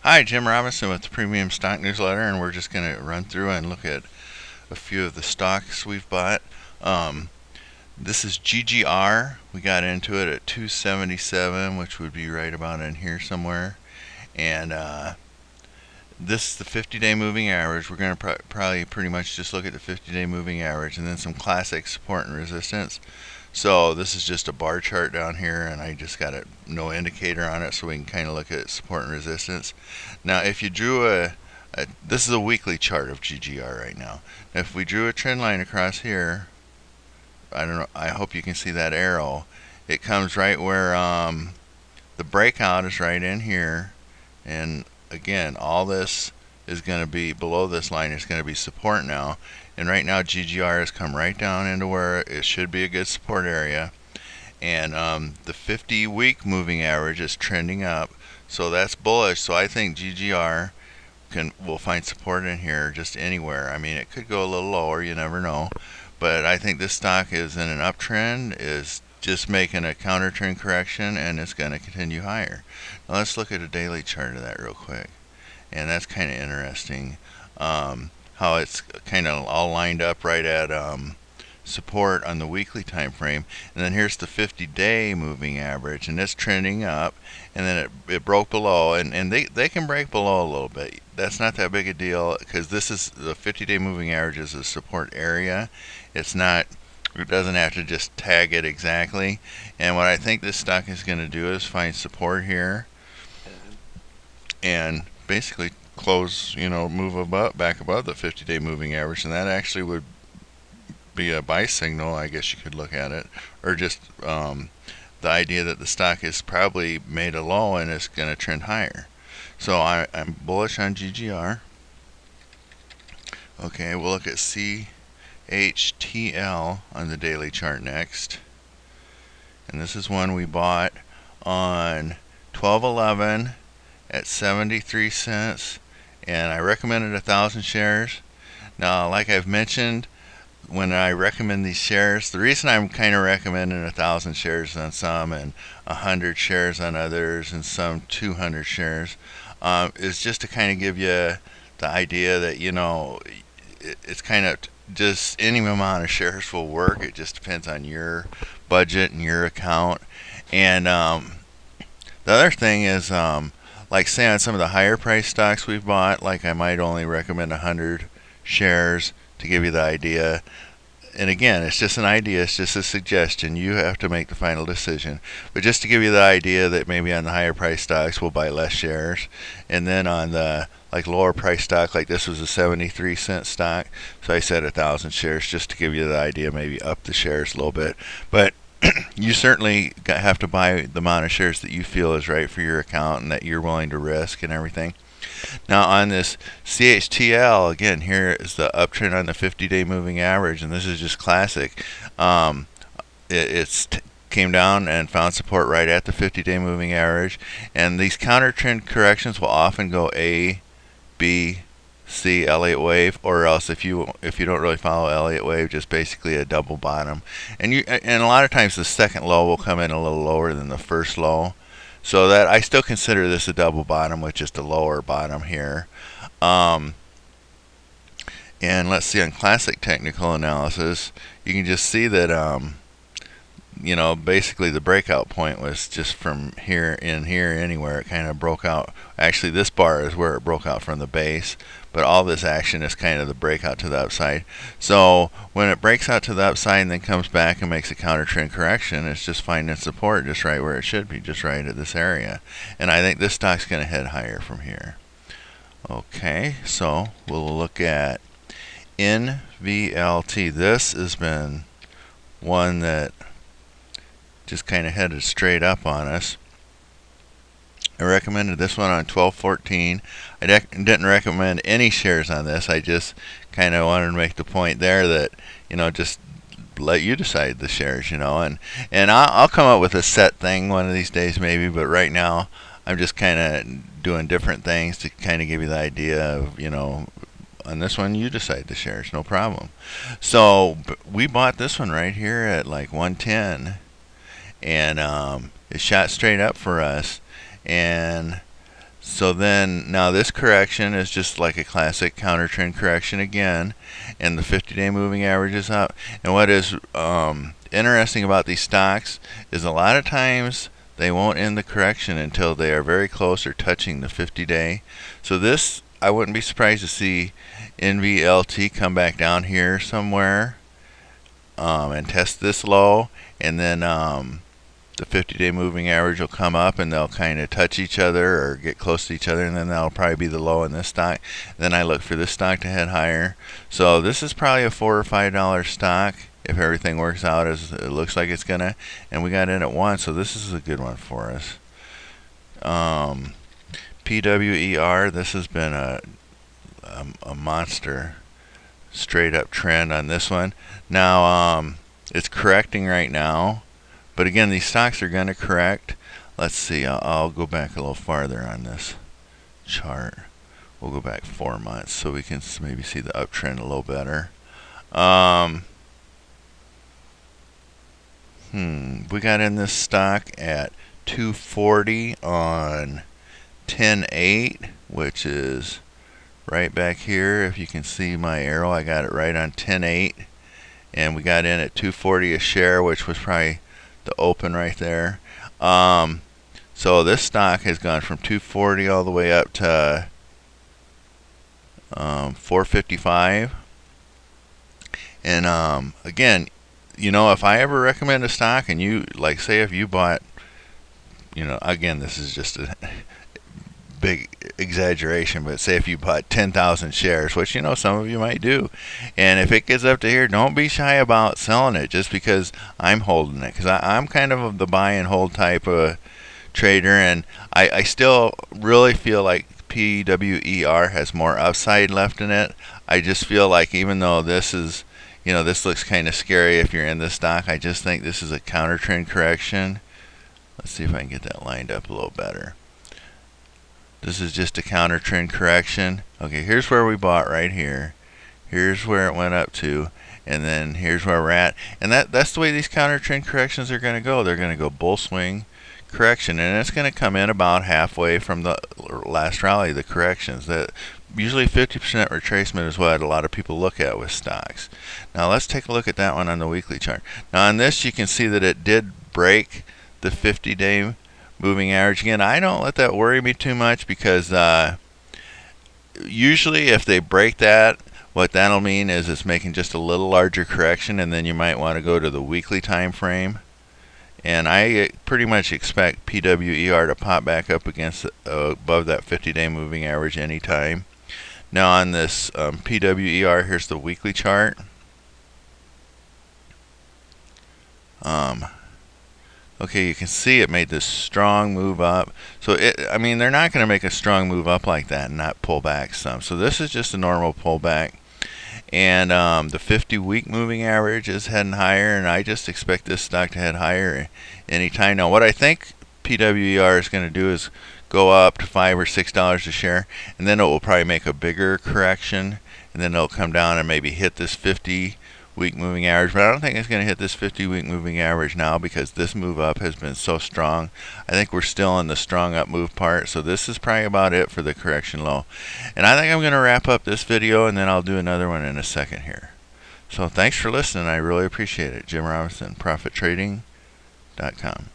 Hi, Jim Robinson with the Premium Stock Newsletter, and we're just going to run through and look at a few of the stocks we've bought. Um, this is GGR. We got into it at 277, which would be right about in here somewhere. And this is the 50-day moving average. We're going to probably pretty much just look at the 50-day moving average and then some classic support and resistance. So this is just a bar chart down here, and I just got no indicator on it, so we can kind of look at support and resistance. Now, if you drew this is a weekly chart of GGR right now. Now, if we drew a trend line across here, I don't know. I hope you can see that arrow. It comes right where the breakout is right in here, and again, all this is going to be below this line is going to be support now. And right now GGR has come right down into where it should be a good support area. And the 50-week moving average is trending up, so that's bullish. So I think GGR will find support in here just anywhere. I mean, it could go a little lower, you never know. But I think this stock is in an uptrend, is just making a counter trend correction, and it's going to continue higher. Now let's look at a daily chart of that real quick. And that's kind of interesting, how it's kind of all lined up right at support on the weekly time frame. And then here's the 50-day moving average, and it's trending up, and then it broke below, and they can break below a little bit. That's not that big a deal, because this is the 50-day moving average is a support area. It doesn't have to just tag it exactly. And what I think this stock is going to do is find support here and basically close, move back above the 50-day moving average, and that actually would be a buy signal, I guess you could look at it, or just the idea that the stock is probably made a low and it's going to trend higher. So I'm bullish on GGR. Okay, we'll look at CHTL on the daily chart next. And this is one we bought on 12/11 at 73 cents, and I recommended 1,000 shares. Now, like I've mentioned, when I recommend these shares, the reason I'm kind of recommending 1,000 shares on some and 100 shares on others and some 200 shares is just to kind of give you the idea that, it's kind of just any amount of shares will work. It just depends on your budget and your account. And the other thing is, like say on some of the higher price stocks we've bought, like I might only recommend 100 shares to give you the idea. And again, it's just an idea, it's just a suggestion. You have to make the final decision. But just to give you the idea that maybe on the higher price stocks we'll buy less shares. And then on the lower price stock, like this was a 73-cent stock, so I said 1,000 shares just to give you the idea, maybe up the shares a little bit. But you certainly have to buy the amount of shares that you feel is right for your account and that you're willing to risk and everything. Now on this CHTL, again, here is the uptrend on the 50-day moving average, and this is just classic. It's came down and found support right at the 50-day moving average, and these counter trend corrections will often go A, B, C, Elliott wave, or else if you don't really follow Elliott wave, just basically a double bottom. And a lot of times the second low will come in a little lower than the first low. So that I still consider this a double bottom with just a lower bottom here. And let's see, on classic technical analysis, you can just see that basically the breakout point was just from here anywhere. It kind of broke out. Actually, this bar is where it broke out from the base, but all this action is kind of the breakout to the upside. So when it breaks out to the upside and then comes back and makes a counter trend correction, it's just finding support just right where it should be, just right at this area. And I think this stock's going to head higher from here. Okay, so we'll look at NVLT. This has been one that just kind of headed straight up on us. I recommended this one on 12/14. I didn't recommend any shares on this. I just kind of wanted to make the point there that, just let you decide the shares, and I'll come up with a set thing one of these days maybe, but right now I'm just kind of doing different things to kind of give you the idea of, on this one you decide the shares, no problem. So we bought this one right here at like 110, and it shot straight up for us. And So then, now this correction is just like a classic counter trend correction again, and the 50-day moving average is up. And what is interesting about these stocks is a lot of times they won't end the correction until they are very close or touching the 50-day. So this, I wouldn't be surprised to see NVLT come back down here somewhere and test this low, and then the 50-day moving average will come up and they'll kind of touch each other or get close to each other, and then that'll probably be the low in this stock. Then I look for this stock to head higher. So this is probably a $4 or $5 stock if everything works out as it looks like it's gonna, and we got in at 1, so this is a good one for us. PWER, this has been a monster straight up trend on this one. Now it's correcting right now, but again, these stocks are going to correct. Let's see, I'll go back a little farther on this chart. We'll go back 4 months so we can maybe see the uptrend a little better. We got in this stock at 240 on 10/8, which is right back here. If you can see my arrow, I got it right on 10/8, and we got in at 240 a share, which was probably the open right there. So this stock has gone from 240 all the way up to 455. And again, you know, if I ever recommend a stock, and you, like, say if you bought, you know, again, this is just a big exaggeration, but say if you bought 10,000 shares, which, you know, some of you might do, and if it gets up to here, don't be shy about selling it just because I'm holding it, because I'm kind of the buy and hold type of trader, and I still really feel like PWER has more upside left in it. I just feel like even though this is, you know, this looks kind of scary if you're in this stock, I just think this is a counter trend correction. Let's see if I can get that lined up a little better. This is just a counter trend correction. Okay, here's where we bought right here. Here's where it went up to, and then here's where we're at. And that's the way these counter trend corrections are going to go. They're going to go bull swing correction, and it's going to come in about halfway from the last rally, the corrections. That usually 50% retracement is what a lot of people look at with stocks. Now let's take a look at that one on the weekly chart. Now on this, you can see that it did break the 50-day moving average. Again, I don't let that worry me too much, because usually if they break that, what that'll mean is it's making just a little larger correction, and then you might want to go to the weekly time frame. And I pretty much expect PWER to pop back up against above that 50-day moving average anytime. Now on this PWER, here's the weekly chart. Okay, you can see it made this strong move up. So I mean, they're not going to make a strong move up like that and not pull back some. So this is just a normal pullback. And the 50-week moving average is heading higher, and I just expect this stock to head higher anytime. Now, what I think PWER is going to do is go up to $5 or $6 a share, and then it will probably make a bigger correction, and then it'll come down and maybe hit this 50-week moving average. But I don't think it's going to hit this 50-week moving average now, because this move up has been so strong. I think we're still in the strong up move part, so this is probably about it for the correction low. And I think I'm going to wrap up this video, and then I'll do another one in a second here. So thanks for listening. I really appreciate it. Jim Robinson, ProfitTrading.com.